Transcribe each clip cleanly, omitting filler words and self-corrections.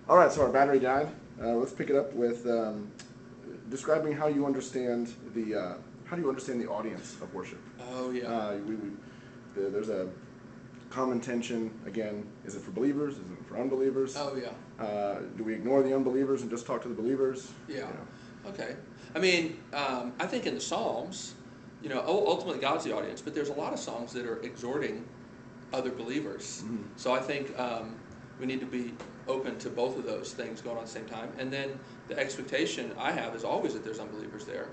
All right, so our battery died. Let's pick it up with describing how you understand the audience of worship. Oh yeah. There's a common tension again. Is it for believers? Is it for unbelievers? Oh yeah. Do we ignore the unbelievers and just talk to the believers? Yeah. Okay. I mean, I think in the Psalms, ultimately God's the audience, but there's a lot of songs that are exhorting other believers. Mm-hmm. So I think we need to be open to both of those things going on at the same time. And then the expectation I have is always that there's unbelievers there,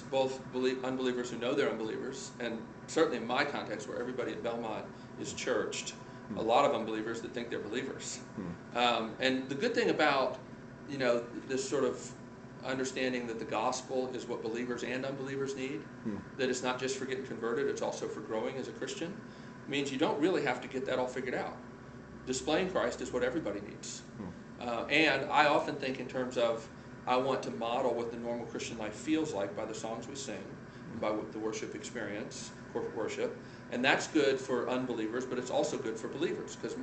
both unbelievers who know they're unbelievers, and certainly in my context where everybody at Belmont is churched, a lot of unbelievers that think they're believers. And the good thing about this sort of understanding that the gospel is what believers and unbelievers need, that it's not just for getting converted, it's also for growing as a Christian, means you don't really have to get that all figured out. Displaying Christ is what everybody needs. And I often think in terms of, I want to model what the normal Christian life feels like by the songs we sing, and by the worship experience, corporate worship. And that's good for unbelievers, but it's also good for believers. Because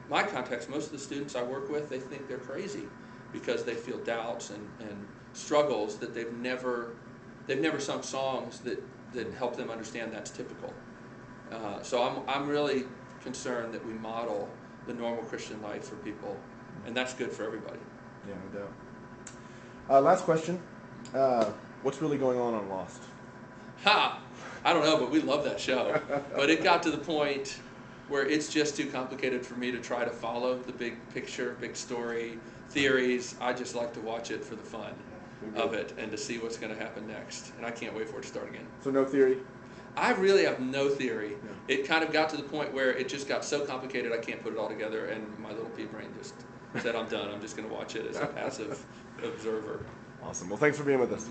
my context, most of the students I work with, they think they're crazy because they feel doubts and struggles that they've never sung songs that help them understand that's typical. So I'm really concerned that we model the normal Christian life for people, and that's good for everybody. Yeah, no doubt. Last question. What's really going on Lost? Ha! I don't know, but we love that show. But it got to the point where it's just too complicated for me to try to follow the big picture, big story, theories. I just like to watch it for the fun of it and to see what's going to happen next. And I can't wait for it to start again. So no theory? I really have no theory. Yeah. It kind of got to the point where it just got so complicated I can't put it all together, and my little pea brain just said I'm done. I'm just going to watch it as a passive observer. Awesome. Well, thanks for being with us.